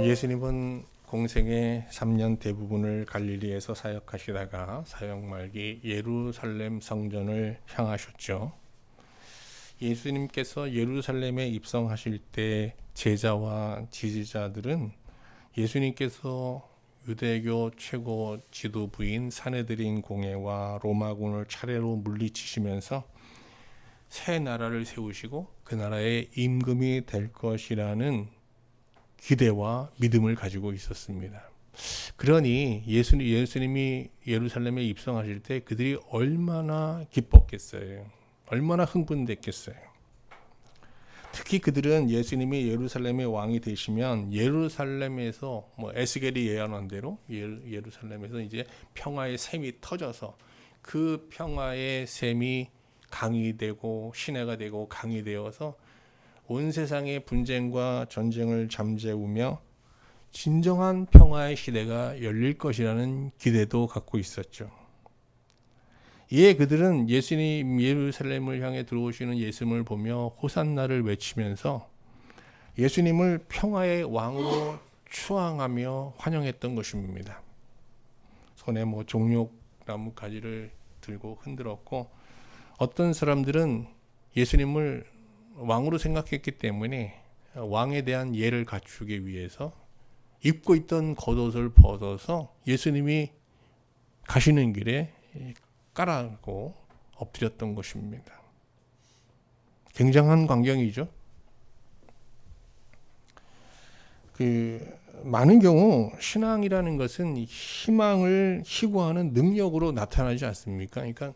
예수님은 공생의 3년 대부분을 갈릴리에서 사역하시다가 사역 말기 예루살렘 성전을 향하셨죠. 예수님께서 예루살렘에 입성하실 때 제자와 지지자들은 예수님께서 유대교 최고 지도부인 사내드린 공회와 로마군을 차례로 물리치시면서 새 나라를 세우시고 그 나라의 임금이 될 것이라는 기대와 믿음을 가지고 있었습니다. 그러니 예수님이 예루살렘에 입성하실 때 그들이 얼마나 기뻤겠어요. 얼마나 흥분됐겠어요. 특히 그들은 예수님이 예루살렘의 왕이 되시면 예루살렘에서 에스겔이 예언한 대로 예루살렘에서 이제 평화의 샘이 터져서 그 평화의 샘이 강이 되고 시내가 되고 강이 되어서 온 세상의 분쟁과 전쟁을 잠재우며 진정한 평화의 시대가 열릴 것이라는 기대도 갖고 있었죠. 이에 그들은 예수님 예루살렘을 향해 들어오시는 예수님을 보며 호산나를 외치면서 예수님을 평화의 왕으로 추앙하며 환영했던 것입니다. 손에 종려나무 가지를 들고 흔들었고, 어떤 사람들은 예수님을 왕으로 생각했기 때문에 왕에 대한 예를 갖추기 위해서 입고 있던 겉옷을 벗어서 예수님이 가시는 길에 깔아고 엎드렸던 것입니다. 굉장한 광경이죠. 많은 경우 신앙이라는 것은 희망을 희구하는 능력으로 나타나지 않습니까? 그러니까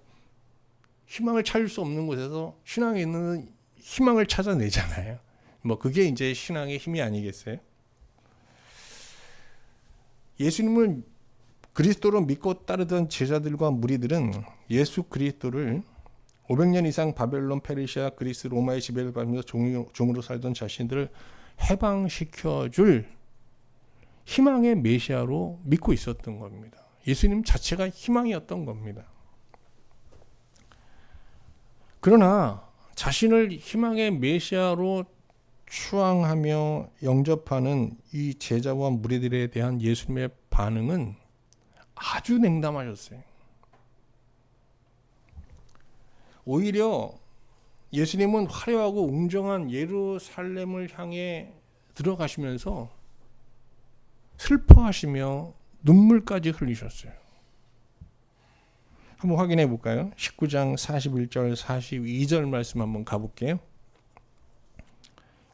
희망을 찾을 수 없는 곳에서 신앙에 있는 희망을 찾아내잖아요. 그게 이제 신앙의 힘이 아니겠어요? 예수님을 그리스도로 믿고 따르던 제자들과 무리들은 예수 그리스도를 500년 이상 바벨론, 페르시아, 그리스, 로마의 지배를 받으면서 종으로 살던 자신들을 해방시켜줄 희망의 메시아로 믿고 있었던 겁니다. 예수님 자체가 희망이었던 겁니다. 그러나 자신을 희망의 메시아로 추앙하며 영접하는 이 제자와 무리들에 대한 예수님의 반응은 아주 냉담하셨어요. 오히려 예수님은 화려하고 웅장한 예루살렘을 향해 들어가시면서 슬퍼하시며 눈물까지 흘리셨어요. 한번 확인해 볼까요? 19장 41절 42절 말씀 한번 가볼게요.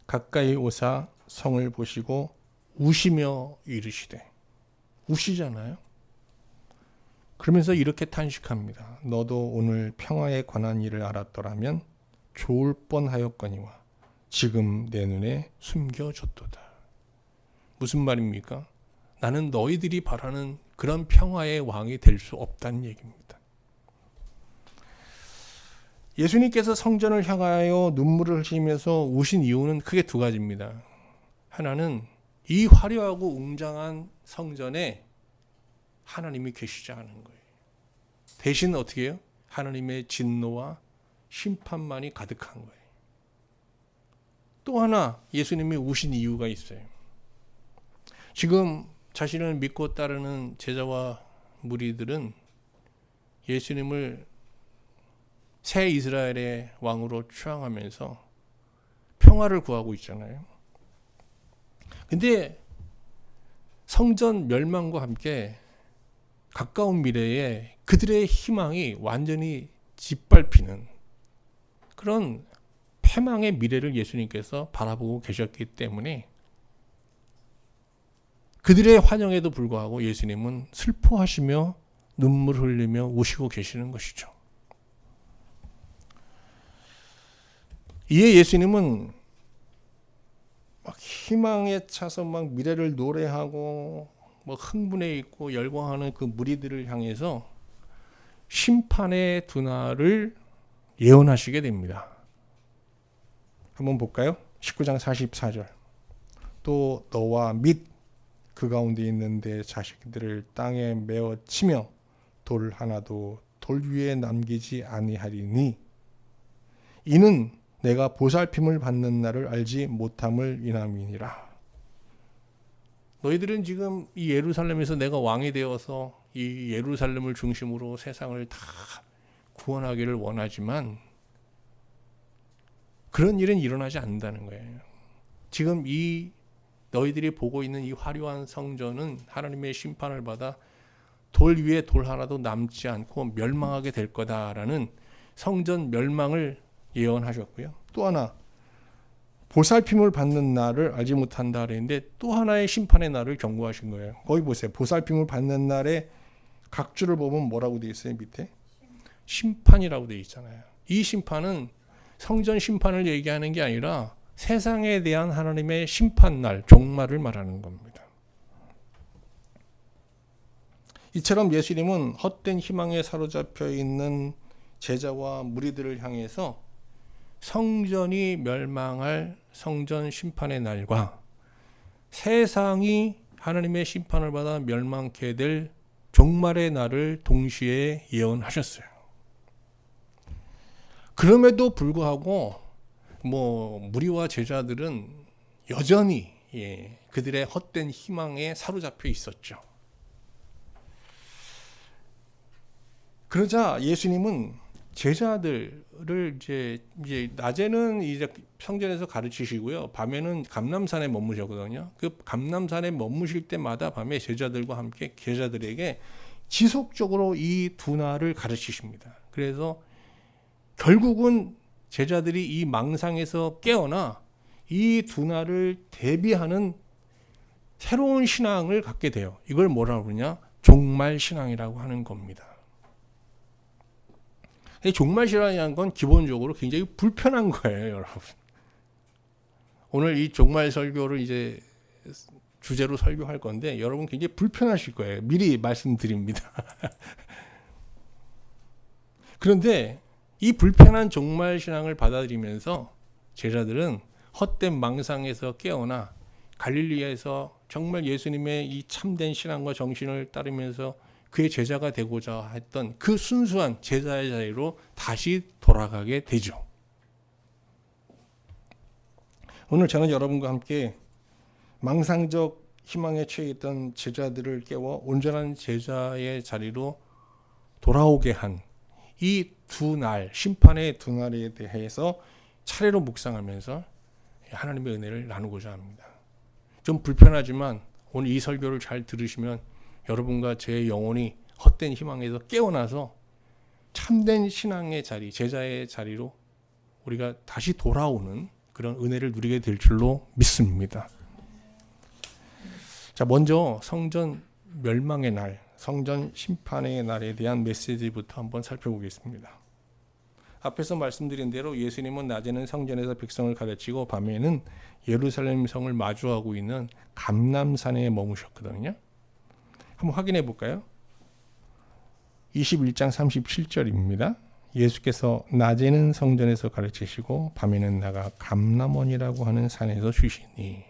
가까이 오사 성을 보시고 우시며 이르시되, 우시잖아요. 그러면서 이렇게 탄식합니다. 너도 오늘 평화에 관한 일을 알았더라면 좋을 뻔하였거니와 지금 내 눈에 숨겨졌도다. 무슨 말입니까? 나는 너희들이 바라는 그런 평화의 왕이 될 수 없다는 얘기입니다. 예수님께서 성전을 향하여 눈물을 흘리면서 우신 이유는 크게 두 가지입니다. 하나는 이 화려하고 웅장한 성전에 하나님이 계시지 않은 거예요. 대신 어떻게 해요? 하나님의 진노와 심판만이 가득한 거예요. 또 하나 예수님이 우신 이유가 있어요. 지금 자신을 믿고 따르는 제자와 무리들은 예수님을 새 이스라엘의 왕으로 추앙하면서 평화를 구하고 있잖아요. 근데 성전 멸망과 함께 가까운 미래에 그들의 희망이 완전히 짓밟히는 그런 패망의 미래를 예수님께서 바라보고 계셨기 때문에 그들의 환영에도 불구하고 예수님은 슬퍼하시며 눈물 흘리며 우시고 계시는 것이죠. 이에 예수님은 막 희망에 차서 막 미래를 노래하고 흥분해 있고 열광하는 그 무리들을 향해서 심판의 두날을 예언하시게 됩니다. 한번 볼까요? 19장 44절. 또 너와 및 그 가운데 있는 내 자식들을 땅에 메어 치며 돌 하나도 돌 위에 남기지 아니하리니 이는 내가 보살핌을 받는 날을 알지 못함을 인함이니라. 너희들은 지금 이 예루살렘에서 내가 왕이 되어서 이 예루살렘을 중심으로 세상을 다 구원하기를 원하지만 그런 일은 일어나지 않는다는 거예요. 지금 이 너희들이 보고 있는 이 화려한 성전은 하나님의 심판을 받아 돌 위에 돌 하나도 남지 않고 멸망하게 될 거다라는 성전 멸망을 예언하셨고요. 또 하나 보살핌을 받는 날을 알지 못한다 그랬는데 또 하나의 심판의 날을 경고하신 거예요. 거기 보세요. 보살핌을 받는 날에 각 줄을 보면 뭐라고 되어 있어요? 밑에 심판이라고 되어 있잖아요. 이 심판은 성전 심판을 얘기하는 게 아니라 세상에 대한 하나님의 심판날, 종말을 말하는 겁니다. 이처럼 예수님은 헛된 희망에 사로잡혀 있는 제자와 무리들을 향해서 성전이 멸망할 성전 심판의 날과 세상이 하나님의 심판을 받아 멸망케 될 종말의 날을 동시에 예언하셨어요. 그럼에도 불구하고 무리와 제자들은 여전히 그들의 헛된 희망에 사로잡혀 있었죠. 그러자 예수님은 제자들을 이제 낮에는 이제 성전에서 가르치시고요, 밤에는 감람산에 머무셨거든요. 그 감람산에 머무실 때마다 밤에 제자들과 함께 제자들에게 지속적으로 이 두 날을 가르치십니다. 그래서 결국은 제자들이 이 망상에서 깨어나 이 두 날을 대비하는 새로운 신앙을 갖게 돼요. 이걸 뭐라고 그러냐? 종말 신앙이라고 하는 겁니다. 종말 신앙이라는 건 기본적으로 굉장히 불편한 거예요, 여러분. 오늘 이 종말 설교를 이제 주제로 설교할 건데 여러분 굉장히 불편하실 거예요. 미리 말씀드립니다. 그런데 이 불편한 종말 신앙을 받아들이면서 제자들은 헛된 망상에서 깨어나 갈릴리에서 정말 예수님의 이 참된 신앙과 정신을 따르면서 그의 제자가 되고자 했던 그 순수한 제자의 자리로 다시 돌아가게 되죠. 오늘 저는 여러분과 함께 망상적 희망에 처해 있던 제자들을 깨워 온전한 제자의 자리로 돌아오게 한 이 두 날, 심판의 두 날에 대해서 차례로 묵상하면서 하나님의 은혜를 나누고자 합니다. 좀 불편하지만 오늘 이 설교를 잘 들으시면 여러분과 제 영혼이 헛된 희망에서 깨어나서 참된 신앙의 자리, 제자의 자리로 우리가 다시 돌아오는 그런 은혜를 누리게 될 줄로 믿습니다. 자, 먼저 성전 멸망의 날, 성전 심판의 날에 대한 메시지부터 한번 살펴보겠습니다. 앞에서 말씀드린 대로 예수님은 낮에는 성전에서 백성을 가르치고 밤에는 예루살렘 성을 마주하고 있는 감람산에 머무셨거든요. 한번 확인해 볼까요? 21장 37절입니다. 예수께서 낮에는 성전에서 가르치시고 밤에는 나가 감람원이라고 하는 산에서 쉬시니.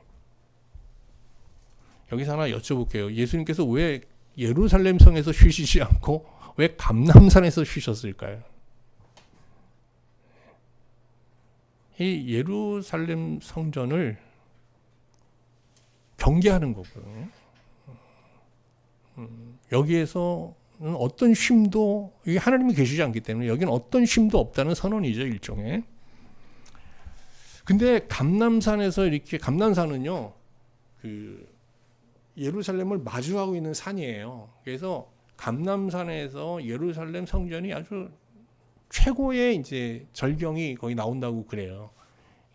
여기서 하나 여쭤볼게요. 예수님께서 왜 예루살렘 성에서 쉬시지 않고 왜 감람산에서 쉬셨을까요? 이 예루살렘 성전을 경계하는 거거든요. 여기에서는 어떤 쉼도, 하나님이 계시지 않기 때문에 여기는 어떤 쉼도 없다는 선언이죠, 일종의. 근데 감람산에서 이렇게, 감람산은요, 예루살렘을 마주하고 있는 산이에요. 그래서 감람산에서 예루살렘 성전이 아주 최고의 이제 절경이 거기 나온다고 그래요.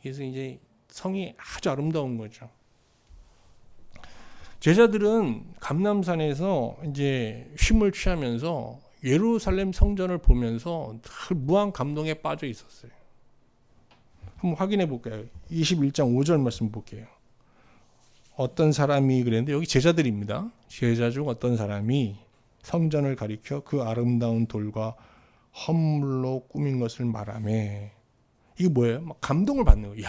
그래서 이제 성이 아주 아름다운 거죠. 제자들은 감람산에서 이제 쉼을 취하면서 예루살렘 성전을 보면서 늘 무한 감동에 빠져 있었어요. 한번 확인해 볼까요? 21장 5절 말씀 볼게요. 어떤 사람이 그랬는데 여기 제자들입니다. 제자 중 어떤 사람이 성전을 가리켜 그 아름다운 돌과 헌물로 꾸민 것을 말하며, 이게 뭐예요? 막 감동을 받는 거예요.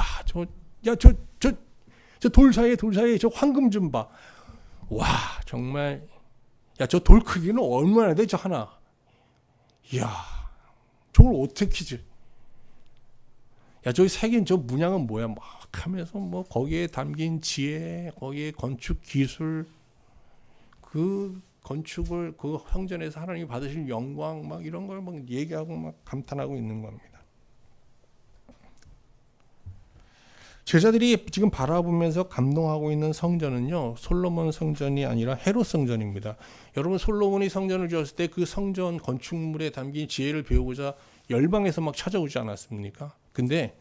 저 돌 사이에 저 황금 좀 봐. 와, 정말, 저 돌 크기는 얼마나 돼, 저 하나. 이야, 저걸 어떻게 지? 야, 저기 새긴 저 문양은 뭐야? 막 하면서 뭐 거기에 담긴 지혜, 거기에 건축 기술, 그 건축을 그 성전에서 하나님이 받으실 영광 막 이런 걸 막 얘기하고 막 감탄하고 있는 겁니다. 제자들이 지금 바라보면서 감동하고 있는 성전은요, 솔로몬 성전이 아니라 헤롯 성전입니다. 여러분, 솔로몬이 성전을 지었을 때 그 성전 건축물에 담긴 지혜를 배우고자 열방에서 막 찾아오지 않았습니까? 근데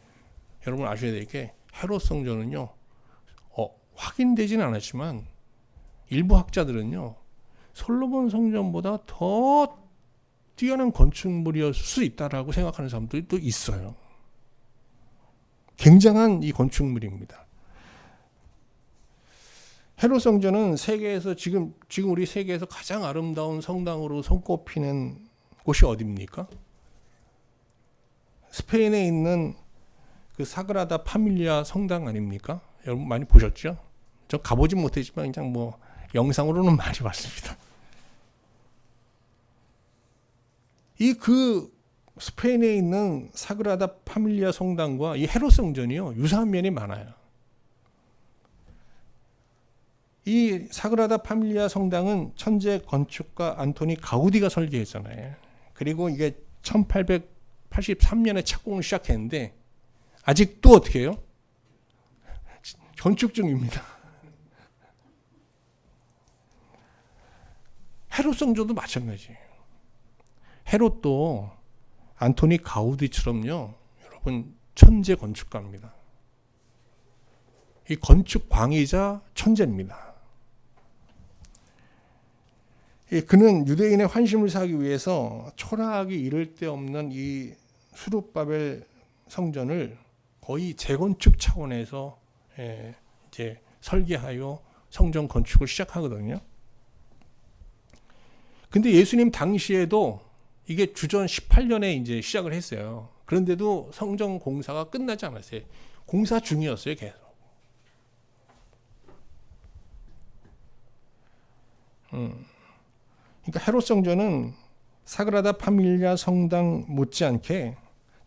여러분 아셔야 될 게 헤롯 성전은요, 확인되지는 않았지만 일부 학자들은요, 솔로몬 성전보다 더 뛰어난 건축물이었을 수 있다라고 생각하는 사람들이 또 있어요. 굉장한 이 건축물입니다. 헤롯 성전은 세계에서 지금 우리 세계에서 가장 아름다운 성당으로 손꼽히는 곳이 어디입니까? 스페인에 있는 그 사그라다 파밀리아 성당 아닙니까? 여러분 많이 보셨죠? 저 가보진 못했지만 그냥 뭐 영상으로는 많이 봤습니다. 이 그 스페인에 있는 사그라다 파밀리아 성당과 이 헤롯 성전이요, 유사한 면이 많아요. 이 사그라다 파밀리아 성당은 천재 건축가 안토니 가우디가 설계했잖아요. 그리고 이게 1883년에 착공을 시작했는데 아직도 어떻게 해요? 건축 중입니다. 헤롯 성전도 마찬가지예요. 헤롯도 안토니 가우디처럼요, 여러분 천재 건축가입니다. 이 건축 광이자 천재입니다. 그는 유대인의 환심을 사기 위해서 초라하기 이를 데 없는 이 수룹바벨 성전을 거의 재건축 차원에서 이제 설계하여 성전 건축을 시작하거든요. 근데 예수님 당시에도 이게 주전 18년에 이제 시작을 했어요. 그런데도 성전 공사가 끝나지 않았어요. 공사 중이었어요, 계속. 그러니까 헤롯 성전은 사그라다 파밀리아 성당 못지않게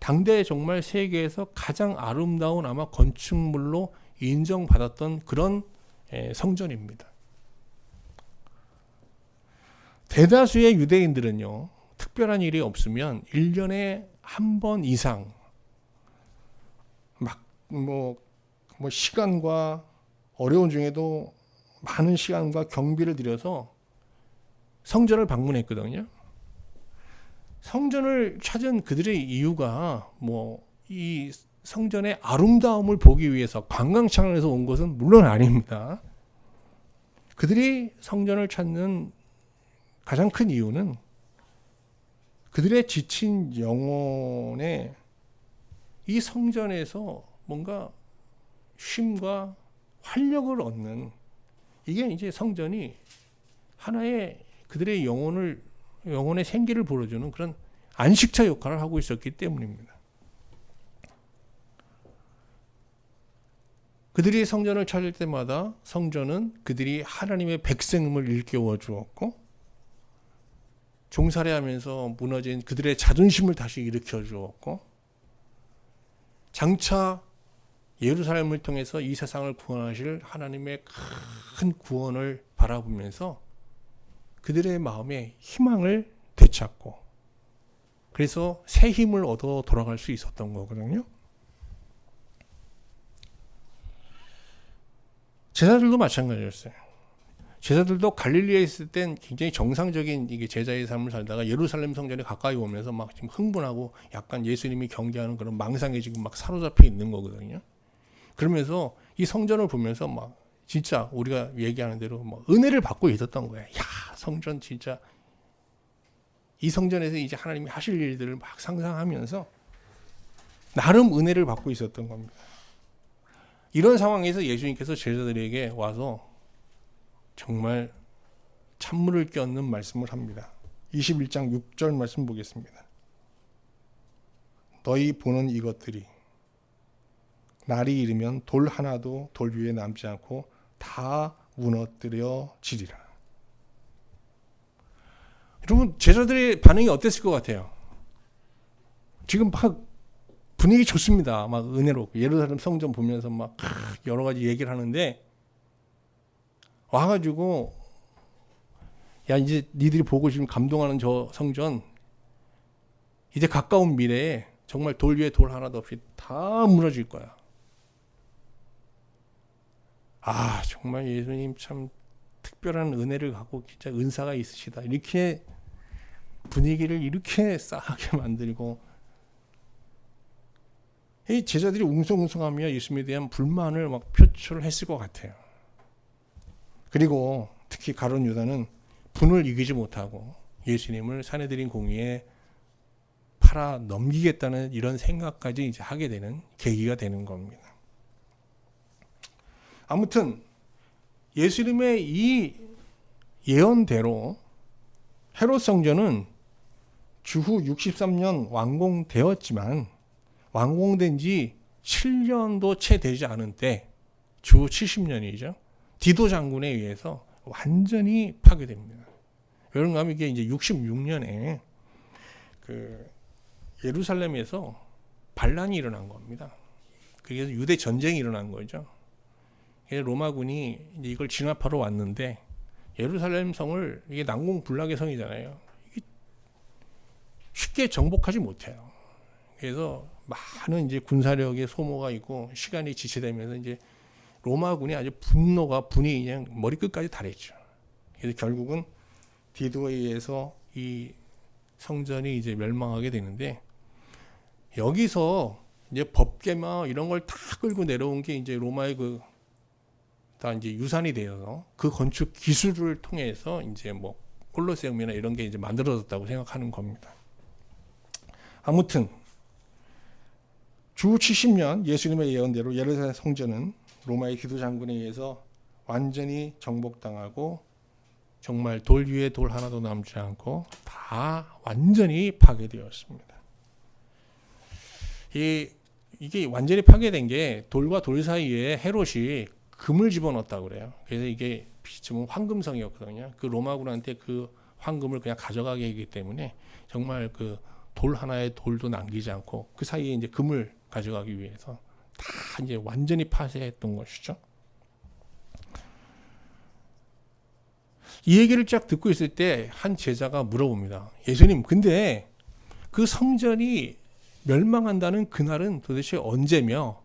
당대 정말 세계에서 가장 아름다운 아마 건축물로 인정받았던 그런 성전입니다. 대다수의 유대인들은요, 특별한 일이 없으면 1년에 한 번 이상 뭐 시간과 어려운 중에도 많은 시간과 경비를 들여서 성전을 방문했거든요. 성전을 찾은 그들의 이유가 이 성전의 아름다움을 보기 위해서 관광 차원에서 온 것은 물론 아닙니다. 그들이 성전을 찾는 가장 큰 이유는 그들의 지친 영혼에 이 성전에서 뭔가 쉼과 활력을 얻는, 이게 이제 성전이 하나의 그들의 영혼의 생기를 불어주는 그런 안식처 역할을 하고 있었기 때문입니다. 그들이 성전을 찾을 때마다 성전은 그들이 하나님의 백성임을 일깨워 주었고, 종살이하면서 무너진 그들의 자존심을 다시 일으켜 주었고, 장차 예루살렘을 통해서 이 세상을 구원하실 하나님의 큰 구원을 바라보면서 그들의 마음에 희망을 되찾고, 그래서 새 힘을 얻어 돌아갈 수 있었던 거거든요. 제자들도 마찬가지였어요. 제자들도 갈릴리에 있을 땐 굉장히 정상적인 이게 제자의 삶을 살다가 예루살렘 성전에 가까이 오면서 막 지금 흥분하고 약간 예수님이 경계하는 그런 망상에 지금 막 사로잡혀 있는 거거든요. 그러면서 이 성전을 보면서 막 진짜 우리가 얘기하는 대로 막 은혜를 받고 있었던 거예요. 야, 성전 진짜, 이 성전에서 이제 하나님이 하실 일들을 막 상상하면서 나름 은혜를 받고 있었던 겁니다. 이런 상황에서 예수님께서 제자들에게 와서 정말 찬물을 끼얹는 말씀을 합니다. 21장 6절 말씀 보겠습니다. 너희 보는 이것들이 날이 이르면 돌 하나도 돌 위에 남지 않고 다 무너뜨려지리라. 여러분, 제자들의 반응이 어땠을 것 같아요? 지금 막 분위기 좋습니다. 막 은혜롭고 예루살렘 성전 보면서 막 여러 가지 얘기를 하는데 와가지고 야 이제 니들이 보고 지금 감동하는 저 성전 이제 가까운 미래에 정말 돌 위에 돌 하나도 없이 다 무너질 거야. 아 정말 예수님 참 특별한 은혜를 갖고 진짜 은사가 있으시다. 이렇게 분위기를 이렇게 싸하게 만들고 이 제자들이 웅성웅성하며 예수님에 대한 불만을 막 표출했을 것 같아요. 그리고 특히 가룟 유다는 분을 이기지 못하고 예수님을 사내들인 공의에 팔아 넘기겠다는 이런 생각까지 이제 하게 되는 계기가 되는 겁니다. 아무튼 예수님의 이 예언대로 헤롯 성전은 주후 63년 완공되었지만 완공된 지 7년도 채 되지 않은 때 주후 70년이죠. 디도 장군에 의해서 완전히 파괴됩니다. 여러분 가면 이게 이제 66년에 그 예루살렘에서 반란이 일어난 겁니다. 그래서 유대 전쟁이 일어난 거죠. 로마군이 이제 이걸 진압하러 왔는데 예루살렘 성을 이게 난공불락의 성이잖아요. 이게 쉽게 정복하지 못해요. 그래서 많은 이제 군사력의 소모가 있고 시간이 지체되면서 이제 로마군이 아주 분이 그냥 머리끝까지 달했죠. 그래서 결국은 디도에 의해서 이 성전이 이제 멸망하게 되는데 여기서 이제 법계마 이런 걸 다 끌고 내려온 게 이제 로마의 다 이제 유산이 되어서 그 건축 기술을 통해서 이제 뭐 콜로세움이나 이런 게 이제 만들어졌다고 생각하는 겁니다. 아무튼 주 70년 예수님의 예언대로 예루살렘 성전은 로마의 디도 장군에 의해서 완전히 정복당하고 정말 돌 위에 돌 하나도 남지 않고 다 완전히 파괴되었습니다. 이게 완전히 파괴된 게 돌과 돌 사이에 헤롯이 금을 집어넣었다고 그래요. 그래서 이게 지금 황금성이었거든요. 그 로마군한테 그 황금을 그냥 가져가게 하기 때문에 정말 그 돌 하나의 돌도 남기지 않고 그 사이에 이제 금을 가져가기 위해서 다 이제 완전히 파쇄했던 것이죠. 이 얘기를 쫙 듣고 있을 때 한 제자가 물어봅니다. 예수님, 근데 그 성전이 멸망한다는 그날은 도대체 언제며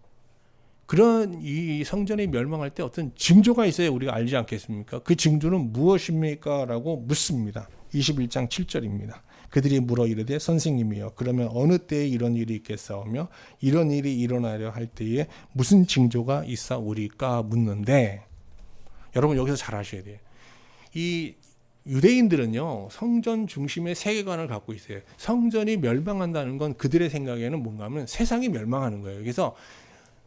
그런 이 성전이 멸망할 때 어떤 징조가 있어야 우리가 알지 않겠습니까? 그 징조는 무엇입니까? 라고 묻습니다. 21장 7절입니다. 그들이 물어 이르되 선생님이여 그러면 어느 때에 이런 일이 있겠사오며 이런 일이 일어나려 할 때에 무슨 징조가 있사오리까 묻는데 여러분 여기서 잘 아셔야 돼요. 이 유대인들은요 성전 중심의 세계관을 갖고 있어요. 성전이 멸망한다는 건 그들의 생각에는 뭔가 하면 세상이 멸망하는 거예요. 그래서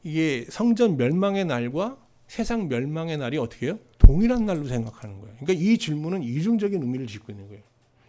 이게 성전 멸망의 날과 세상 멸망의 날이 어떻게 해요? 동일한 날로 생각하는 거예요. 그러니까 이 질문은 이중적인 의미를 짓고 있는 거예요.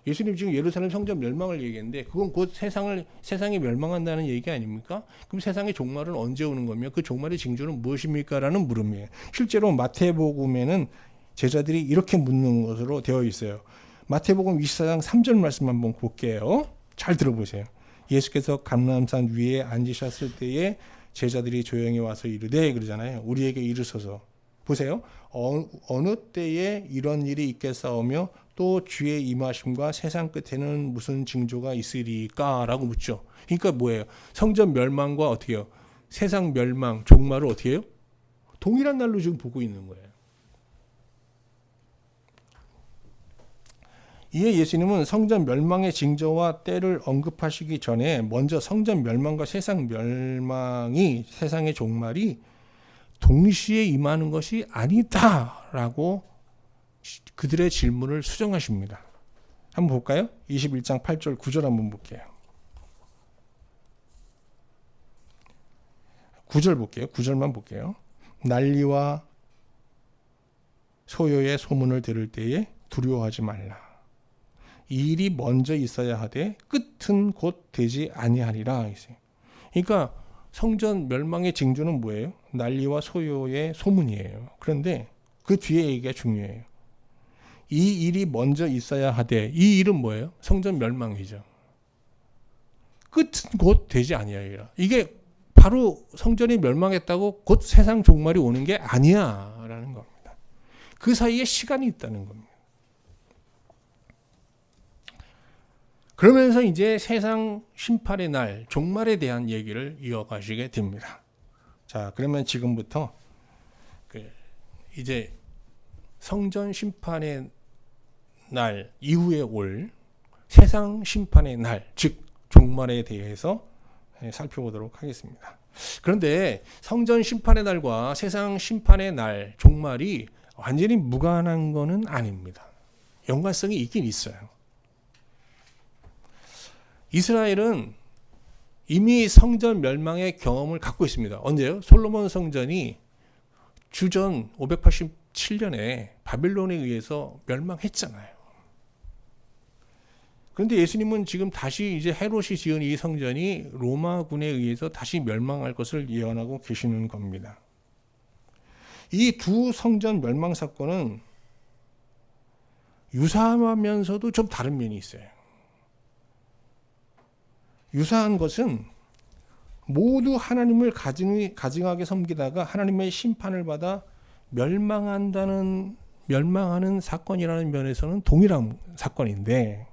예수님 지금 예루살렘 성전 멸망을 얘기했는데 그건 곧 세상이 멸망한다는 얘기 아닙니까? 그럼 세상의 종말은 언제 오는 거며 그 종말의 징조는 무엇입니까? 라는 물음이에요. 실제로 마태복음에는 제자들이 이렇게 묻는 것으로 되어 있어요. 마태복음 24장 3절 말씀 한번 볼게요. 잘 들어보세요. 예수께서 감람산 위에 앉으셨을 때에 제자들이 조용히 와서 이르되 그러잖아요. 우리에게 이르소서. 보세요. 어느 때에 이런 일이 있겠사오며 또 주의 임하심과 세상 끝에는 무슨 징조가 있으리까? 라고 묻죠. 그러니까 뭐예요? 성전 멸망과 어떻게 해요? 세상 멸망, 종말을 어떻게 해요? 동일한 날로 지금 보고 있는 거예요. 이에 예수님은 성전 멸망의 징조와 때를 언급하시기 전에 먼저 성전 멸망과 세상 멸망이 세상의 종말이 동시에 임하는 것이 아니다라고 그들의 질문을 수정하십니다. 한번 볼까요? 21장 8절 9절 한번 볼게요. 9절 볼게요. 9절만 볼게요. 난리와 소요의 소문을 들을 때에 두려워하지 말라. 이 일이 먼저 있어야 하되 끝은 곧 되지 아니하리라. 그러니까 성전 멸망의 징조는 뭐예요? 난리와 소요의 소문이에요. 그런데 그 뒤에 얘기가 중요해요. 이 일이 먼저 있어야 하되 이 일은 뭐예요? 성전 멸망이죠. 끝은 곧 되지 아니하리라. 이게 바로 성전이 멸망했다고 곧 세상 종말이 오는 게 아니야라는 겁니다. 그 사이에 시간이 있다는 겁니다. 그러면서 이제 세상 심판의 날, 종말에 대한 얘기를 이어가시게 됩니다. 자, 그러면 지금부터 이제 성전 심판의 날 이후에 올 세상 심판의 날, 즉 종말에 대해서 살펴보도록 하겠습니다. 그런데 성전 심판의 날과 세상 심판의 날, 종말이 완전히 무관한 것은 아닙니다. 연관성이 있긴 있어요. 이스라엘은 이미 성전 멸망의 경험을 갖고 있습니다. 언제요? 솔로몬 성전이 주전 587년에 바빌론에 의해서 멸망했잖아요. 그런데 예수님은 지금 다시 이제 헤롯이 지은 이 성전이 로마군에 의해서 다시 멸망할 것을 예언하고 계시는 겁니다. 이 두 성전 멸망 사건은 유사하면서도 좀 다른 면이 있어요. 유사한 것은 모두 하나님을 가증하게 섬기다가 하나님의 심판을 받아 멸망하는 사건이라는 면에서는 동일한 사건인데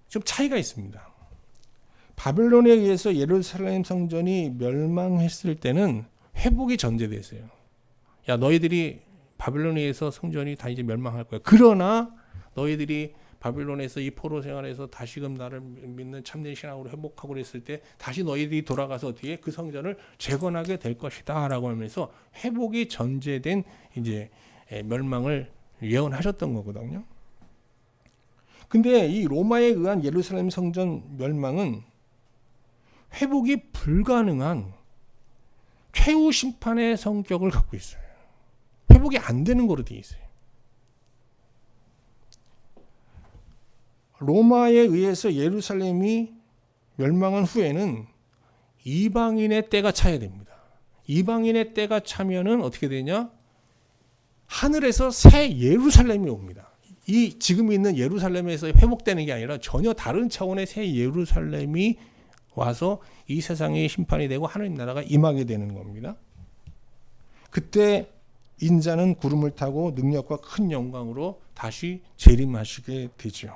좀 차이가 있습니다. 바벨론에 의해서 예루살렘 성전이 멸망했을 때는 회복이 전제되어 있어요. 야, 너희들이 바벨론에 의해서 성전이 다 이제 멸망할 거야. 그러나 너희들이 바빌론에서 이 포로 생활에서 다시금 나를 믿는 참된 신앙으로 회복하고 그랬을 때 다시 너희들이 돌아가서 어떻게 그 성전을 재건하게 될 것이다라고 하면서 회복이 전제된 이제 멸망을 예언하셨던 거거든요. 근데 이 로마에 의한 예루살렘 성전 멸망은 회복이 불가능한 최후 심판의 성격을 갖고 있어요. 회복이 안 되는 거로 되어 있어요. 로마에 의해서 예루살렘이 멸망한 후에는 이방인의 때가 차야 됩니다. 이방인의 때가 차면은 어떻게 되냐? 하늘에서 새 예루살렘이 옵니다. 이 지금 있는 예루살렘에서 회복되는 게 아니라 전혀 다른 차원의 새 예루살렘이 와서 이 세상의 심판이 되고 하나님 나라가 임하게 되는 겁니다. 그때 인자는 구름을 타고 능력과 큰 영광으로 다시 재림하시게 되죠.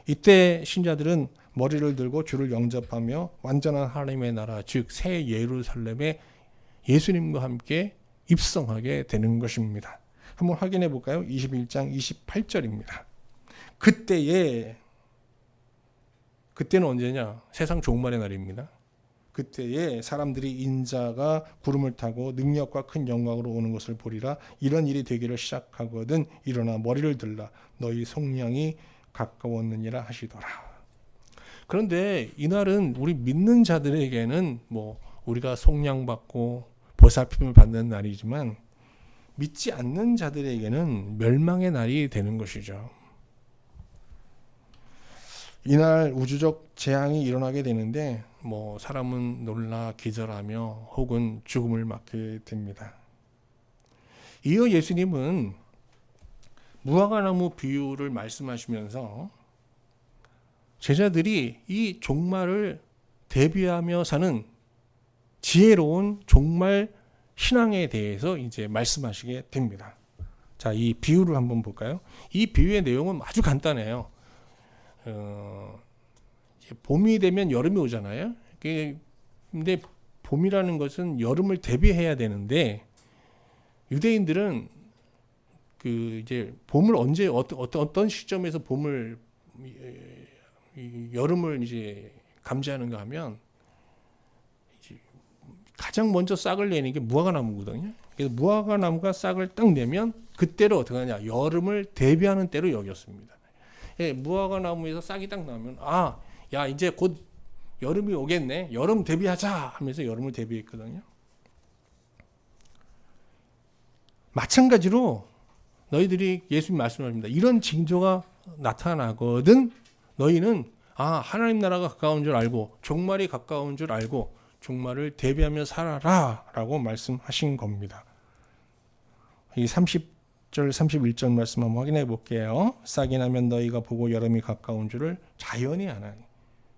이때 신자들은 머리를 들고 주를 영접하며 완전한 하나님의 나라, 즉 새 예루살렘에 예수님과 함께 입성하게 되는 것입니다. 한번 확인해 볼까요? 21장 28절입니다. 그때는 언제냐? 세상 종말의 날입니다. 그때에 사람들이 인자가 구름을 타고 능력과 큰 영광으로 오는 것을 보리라. 이런 일이 되기를 시작하거든 일어나 머리를 들라. 너희 속량이 가까웠느니라 하시더라. 그런데 이날은 우리 믿는 자들에게는 뭐 우리가 속량받고 보살핌을 받는 날이지만 믿지 않는 자들에게는 멸망의 날이 되는 것이죠. 이날 우주적 재앙이 일어나게 되는데 뭐 사람은 놀라 기절하며 혹은 죽음을 맞게 됩니다. 이어 예수님은 무화과나무 비유를 말씀하시면서 제자들이 이 종말을 대비하며 사는 지혜로운 종말 신앙에 대해서 이제 말씀하시게 됩니다. 자, 이 비유를 한번 볼까요? 이 비유의 내용은 아주 간단해요. 봄이 되면 여름이 오잖아요. 근데 봄이라는 것은 여름을 대비해야 되는데 유대인들은 이제 봄을 언제 어떤 시점에서 봄을 여름을 이제 감지하는가 하면 이제 가장 먼저 싹을 내는 게 무화과 나무거든요. 그래서 무화과 나무가 싹을 딱 내면 그때를 어떻게 하냐? 여름을 대비하는 때로 여겼습니다. 무화과 나무에서 싹이 딱 나면 야 이제 곧 여름이 오겠네. 여름 대비하자 하면서 여름을 대비했거든요. 마찬가지로 너희들이 예수님 말씀하십니다. 이런 징조가 나타나거든 너희는 하나님 나라가 가까운 줄 알고 종말이 가까운 줄 알고 종말을 대비하며 살아라 라고 말씀하신 겁니다. 이 30절 31절 말씀 한번 확인해 볼게요. 싹이 나면 너희가 보고 여름이 가까운 줄을 자연히 아나니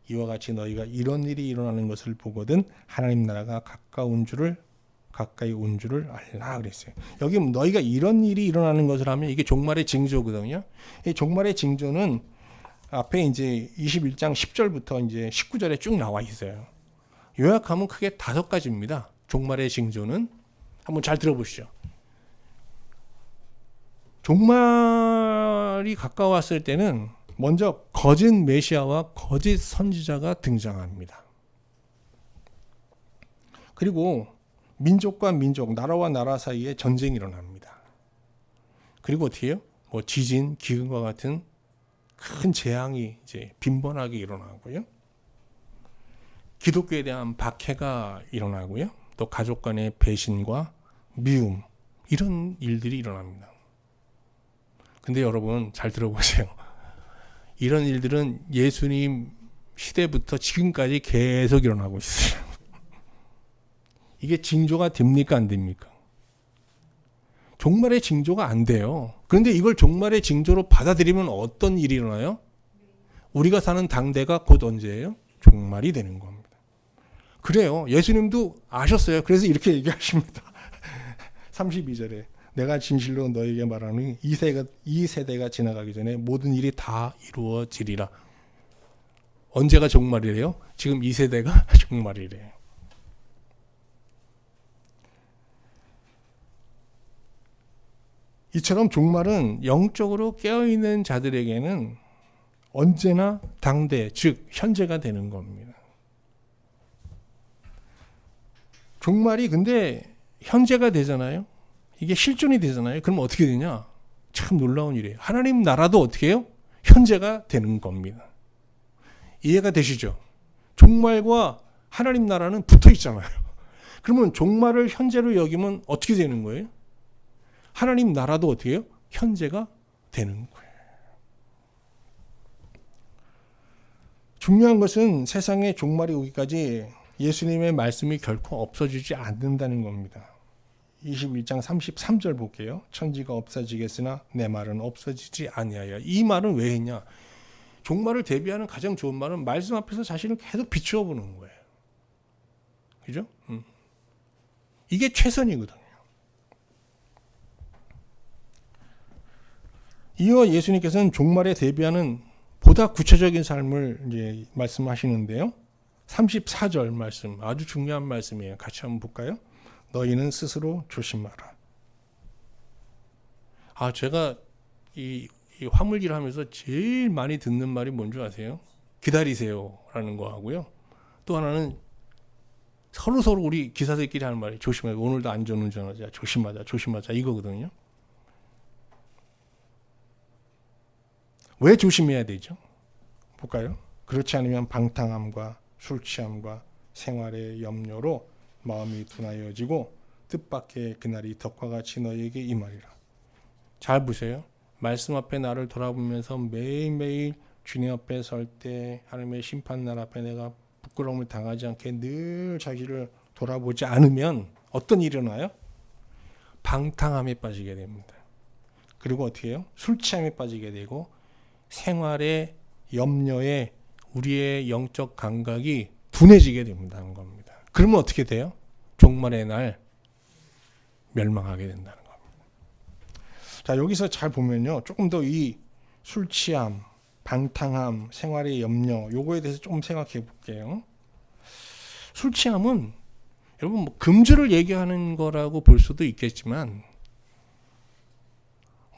이와 같이 너희가 이런 일이 일어나는 것을 보거든 하나님 나라가 가까이 온 줄을 알라 그랬어요. 여기 너희가 이런 일이 일어나는 것을 하면 이게 종말의 징조거든요. 이 종말의 징조는 앞에 이제 21장 10절부터 이제 19절에 쭉 나와 있어요. 요약하면 크게 5가지입니다. 종말의 징조는 한번 잘 들어보시죠. 종말이 가까웠을 때는 먼저 거짓 메시아와 거짓 선지자가 등장합니다. 그리고 민족과 민족, 나라와 나라 사이에 전쟁이 일어납니다. 그리고 어떻게 해요? 뭐 지진, 기근과 같은 큰 재앙이 이제 빈번하게 일어나고요. 기독교에 대한 박해가 일어나고요. 또 가족 간의 배신과 미움, 이런 일들이 일어납니다. 근데 여러분 잘 들어보세요. 이런 일들은 예수님 시대부터 지금까지 계속 일어나고 있어요. 이게 징조가 됩니까 안 됩니까? 종말의 징조가 안 돼요. 그런데 이걸 종말의 징조로 받아들이면 어떤 일이 일어나요? 우리가 사는 당대가 곧 언제예요? 종말이 되는 겁니다. 그래요. 예수님도 아셨어요. 그래서 이렇게 얘기하십니다. 32절에 내가 진실로 너에게 말하는 이 세대가 지나가기 전에 모든 일이 다 이루어지리라. 언제가 종말이래요? 지금 이 세대가 종말이래요. 이처럼 종말은 영적으로 깨어있는 자들에게는 언제나 당대, 즉 현재가 되는 겁니다. 종말이 근데 현재가 되잖아요. 이게 실존이 되잖아요. 그럼 어떻게 되냐? 참 놀라운 일이에요. 하나님 나라도 어떻게 해요? 현재가 되는 겁니다. 이해가 되시죠? 종말과 하나님 나라는 붙어 있잖아요. 그러면 종말을 현재로 여기면 어떻게 되는 거예요? 하나님 나라도 어떻게 해요? 현재가 되는 거예요. 중요한 것은 세상의 종말이 오기까지 예수님의 말씀이 결코 없어지지 않는다는 겁니다. 21장 33절 볼게요. 천지가 없어지겠으나 내 말은 없어지지 아니하여. 이 말은 왜 했냐? 종말을 대비하는 가장 좋은 말은 말씀 앞에서 자신을 계속 비추어 보는 거예요. 그죠? 이게 최선이거든요. 이어 예수님께서는 종말에 대비하는 보다 구체적인 삶을 이제 말씀하시는데요. 34절 말씀, 아주 중요한 말씀이에요. 같이 한번 볼까요? 너희는 스스로 조심하라. 제가 이 화물기를 하면서 제일 많이 듣는 말이 뭔지 아세요? 기다리세요 라는 거 하고요. 또 하나는 서로 우리 기사들끼리 하는 말이 조심하자. 오늘도 안전운전하자. 조심하자 이거거든요. 왜 조심해야 되죠? 볼까요? 그렇지 않으면 방탕함과 술 취함과 생활의 염려로 마음이 둔하여지고 뜻밖의 그날이 덕과 같이 너희에게 임하리라. 잘 보세요. 말씀 앞에 나를 돌아보면서 매일매일 주님 앞에 설 때 하나님의 심판날 앞에 내가 부끄러움을 당하지 않게 늘 자기를 돌아보지 않으면 어떤 일이 일어나요? 방탕함에 빠지게 됩니다. 그리고 어떻게 해요? 술 취함에 빠지게 되고 생활의 염려에 우리의 영적 감각이 둔해지게 된다는 겁니다. 그러면 어떻게 돼요? 종말의 날 멸망하게 된다는 겁니다. 자, 여기서 잘 보면요. 조금 더 이 술 취함, 방탕함, 생활의 염려 요거에 대해서 조금 생각해 볼게요. 술 취함은 여러분 뭐 금주를 얘기하는 거라고 볼 수도 있겠지만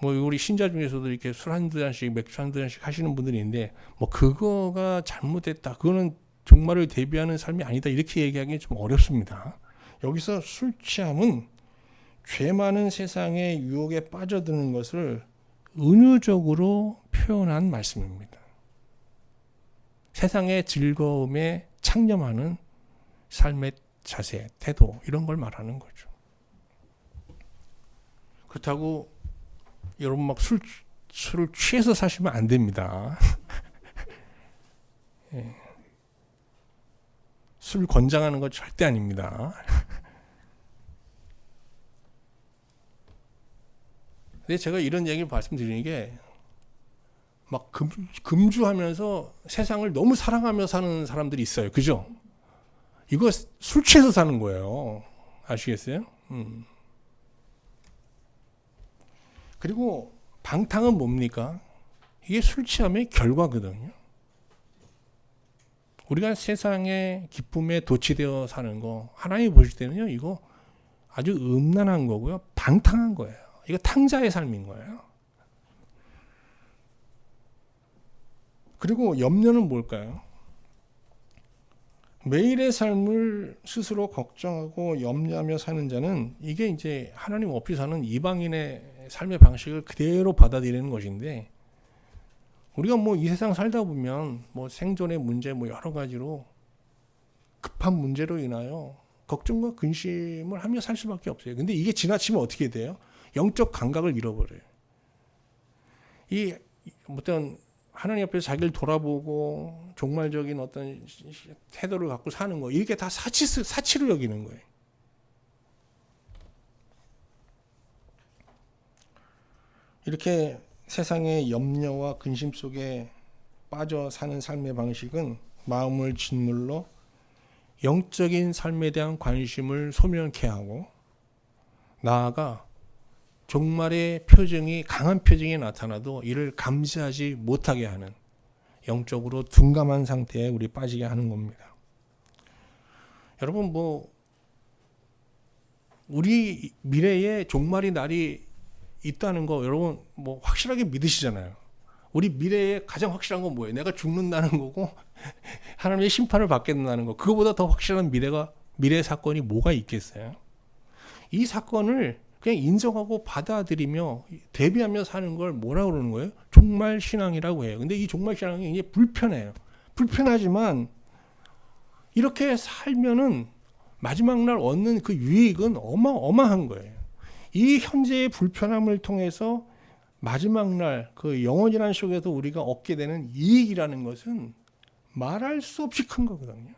뭐 우리 신자 중에서도 이렇게 술 한두 잔씩 맥주 한두 잔씩 하시는 분들이 있는데 뭐 그거가 잘못됐다. 그거는 종말을 대비하는 삶이 아니다. 이렇게 얘기하기 좀 어렵습니다. 여기서 술 취함은 죄 많은 세상의 유혹에 빠져드는 것을 은유적으로 표현한 말씀입니다. 세상의 즐거움에 창념하는 삶의 자세, 태도 이런 걸 말하는 거죠. 그렇다고 여러분 막 술을 취해서 사시면 안 됩니다. 예. 술 권장하는 거 절대 아닙니다. 근데 제가 이런 얘기를 말씀드리는 게 막 금주하면서 세상을 너무 사랑하며 사는 사람들이 있어요. 그죠? 이거 술 취해서 사는 거예요. 아시겠어요? 그리고 방탕은 뭡니까? 이게 술 취함의 결과거든요. 우리가 세상의 기쁨에 도취되어 사는 거, 하나님 보실 때는요, 이거 아주 음란한 거고요. 방탕한 거예요. 이거 탕자의 삶인 거예요. 그리고 염려는 뭘까요? 매일의 삶을 스스로 걱정하고 염려하며 사는 자는 이게 이제 하나님 없이 사는 이방인의 삶의 방식을 그대로 받아들이는 것인데, 우리가 뭐 이 세상 살다 보면 뭐 생존의 문제 뭐 여러 가지로 급한 문제로 인하여 걱정과 근심을 하며 살 수밖에 없어요. 근데 이게 지나치면 어떻게 돼요? 영적 감각을 잃어버려요. 이 어떤 하나님 앞에서 자기를 돌아보고 종말적인 어떤 태도를 갖고 사는 거, 이렇게 다 사치로 여기는 거예요. 이렇게 세상의 염려와 근심 속에 빠져 사는 삶의 방식은 마음을 짓눌러 영적인 삶에 대한 관심을 소멸케 하고, 나아가 종말의 표정이, 강한 표정이 나타나도 이를 감지하지 못하게 하는, 영적으로 둔감한 상태에 우리 빠지게 하는 겁니다. 여러분, 뭐 우리 미래에 종말의 날이 있다는 거 여러분 뭐 확실하게 믿으시잖아요. 우리 미래에 가장 확실한 건 뭐예요? 내가 죽는다는 거고 하나님의 심판을 받겠다는 거. 그거보다 더 확실한 미래 사건이 뭐가 있겠어요? 이 사건을 그냥 인정하고 받아들이며 대비하며 사는 걸 뭐라고 그러는 거예요? 종말 신앙이라고 해요. 근데 이 종말 신앙이 이제 불편해요. 불편하지만 이렇게 살면은 마지막 날 얻는 그 유익은 어마어마한 거예요. 이 현재의 불편함을 통해서 마지막 날 그 영원이라는 속에서 우리가 얻게 되는 이익이라는 것은 말할 수 없이 큰 거거든요.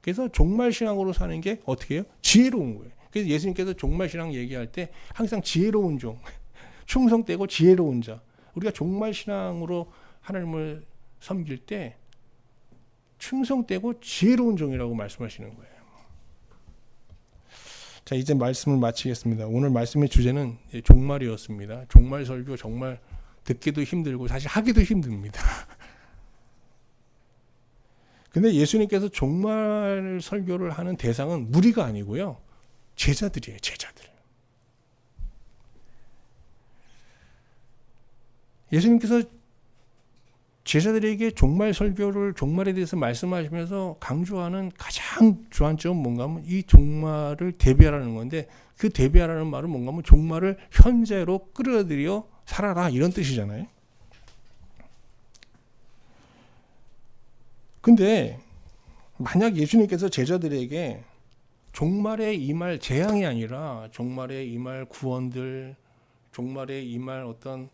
그래서 종말 신앙으로 사는 게 어떻게 해요? 지혜로운 거예요. 그래서 예수님께서 종말 신앙 얘기할 때 항상 지혜로운 종, 충성되고 지혜로운 자, 우리가 종말 신앙으로 하나님을 섬길 때 충성되고 지혜로운 종이라고 말씀하시는 거예요. 자, 이제 말씀을 마치겠습니다. 오늘 말씀의 주제는 종말이었습니다. 종말 설교 정말 듣기도 힘들고 사실 하기도 힘듭니다. 근데 예수님께서 종말 설교를 하는 대상은 무리가 아니고요. 제자들이에요. 제자들. 예수님께서 제자들에게 종말 설교를, 종말에 대해서 말씀하시면서 강조하는 가장 주안점은 뭔가 하면 이 종말을 대비하라는 건데, 그 대비하라는 말은 뭔가 하면 종말을 현재로 끌어들여 살아라, 이런 뜻이잖아요. 근데 만약 예수님께서 제자들에게 종말에 임할 재앙이 아니라 종말에 임할 구원들, 종말에 임할 어떤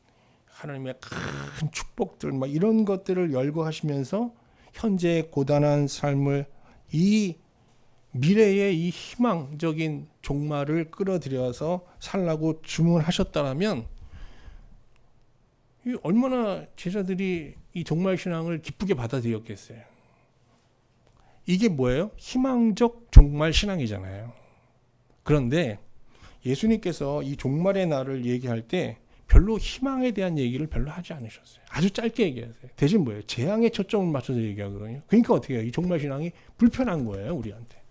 하나님의 큰 축복들, 막 이런 것들을 열거하시면서 현재의 고단한 삶을, 이 미래의 이 희망적인 종말을 끌어들여서 살라고 주문하셨다면 얼마나 제자들이 이 종말 신앙을 기쁘게 받아들였겠어요. 이게 뭐예요? 희망적 종말 신앙이잖아요. 그런데 예수님께서 이 종말의 날을 얘기할 때 별로 희망에 대한 얘기를 별로 하지 않으셨어요. 아주 짧게 얘기하세요. 대신 뭐예요? 재앙에 초점을 맞춰서 얘기하거든요. 그러니까 어떻게 해요? 이 종말 신앙이 불편한 거예요, 우리한테.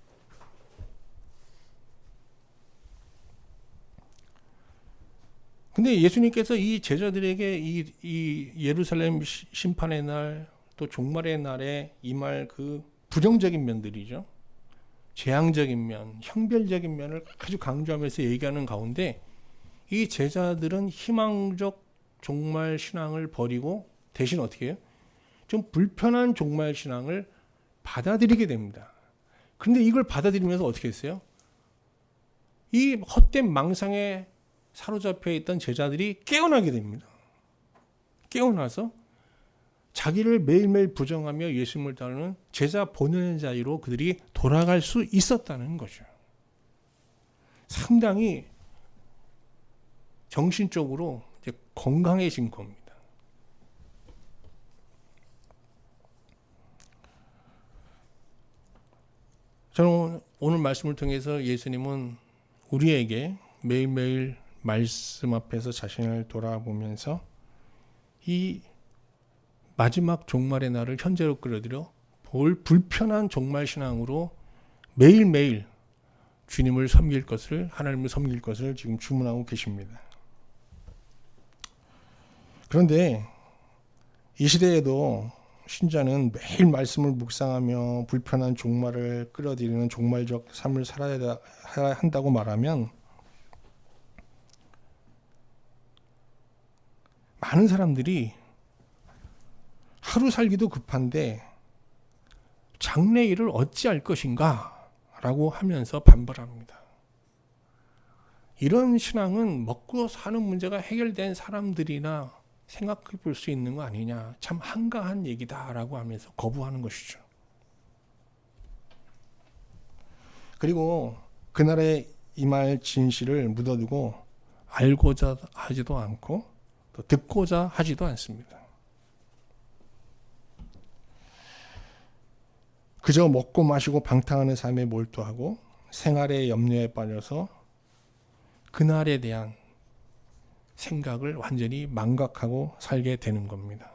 근데 예수님께서 이 제자들에게 이 예루살렘 심판의 날, 또 종말의 날에 임할 그 부정적인 면들이죠. 재앙적인 면, 형별적인 면을 아주 강조하면서 얘기하는 가운데 이 제자들은 희망적 종말 신앙을 버리고 대신 어떻게 해요? 좀 불편한 종말 신앙을 받아들이게 됩니다. 그런데 이걸 받아들이면서 어떻게 했어요? 이 헛된 망상에 사로잡혀 있던 제자들이 깨어나게 됩니다. 깨어나서 자기를 매일매일 부정하며 예수님을 따르는 제자 본연의 자리로 그들이 돌아갈 수 있었다는 거죠. 상당히 정신적으로 이제 건강해진 겁니다. 저는 오늘 말씀을 통해서 예수님은 우리에게 매일매일 말씀 앞에서 자신을 돌아보면서 이 마지막 종말의 날을 현재로 끌어들여 볼 불편한 종말 신앙으로 매일매일 주님을 섬길 것을, 하나님을 섬길 것을 지금 주문하고 계십니다. 그런데 이 시대에도 신자는 매일 말씀을 묵상하며 불편한 종말을 끌어들이는 종말적 삶을 살아야 한다고 말하면 많은 사람들이 하루 살기도 급한데 장래일을 어찌할 것인가 라고 하면서 반발합니다. 이런 신앙은 먹고 사는 문제가 해결된 사람들이나 생각해 볼 수 있는 거 아니냐, 참 한가한 얘기다라고 하면서 거부하는 것이죠. 그리고 그날의 임할 진실을 묻어두고 알고자 하지도 않고 또 듣고자 하지도 않습니다. 그저 먹고 마시고 방탕하는 삶에 몰두하고 생활의 염려에 빠져서 그날에 대한 생각을 완전히 망각하고 살게 되는 겁니다.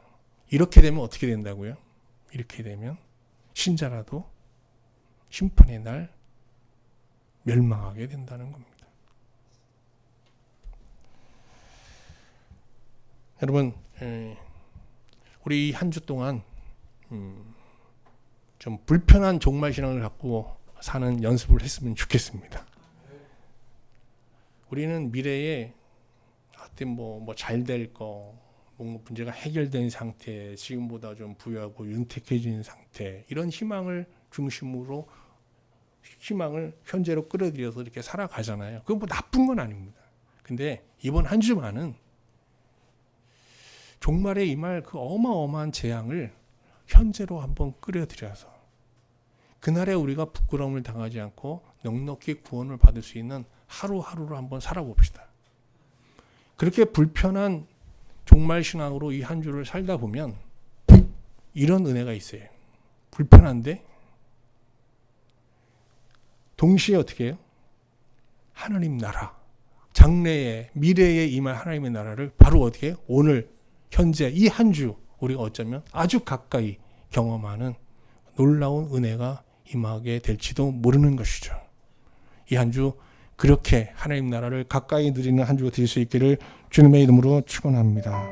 이렇게 되면 어떻게 된다고요? 이렇게 되면 신자라도 심판의 날 멸망하게 된다는 겁니다. 여러분, 우리 한 주 동안 좀 불편한 종말 신앙을 갖고 사는 연습을 했으면 좋겠습니다. 우리는 미래에 하여튼 뭐 잘 될 거, 뭔가 문제가 해결된 상태, 지금보다 좀 부유하고 윤택해진 상태, 이런 희망을 중심으로 희망을 현재로 끌어들여서 이렇게 살아가잖아요. 그건 뭐 나쁜 건 아닙니다. 근데 이번 한 주만은 종말에 임할 그 어마어마한 재앙을 현재로 한번 끌어들여서 그날에 우리가 부끄러움을 당하지 않고 넉넉히 구원을 받을 수 있는 하루하루를 한번 살아봅시다. 그렇게 불편한 종말 신앙으로 이 한 주를 살다 보면 이런 은혜가 있어요. 불편한데 동시에 어떻게 해요? 하나님 나라, 장래에 미래에 임할 하나님의 나라를 바로 어떻게 해요? 오늘 현재 이 한 주 우리가 어쩌면 아주 가까이 경험하는 놀라운 은혜가 임하게 될지도 모르는 것이죠. 이 한 주 그렇게 하나님 나라를 가까이 누리는 한 주가 될 수 있기를 주님의 이름으로 축원합니다.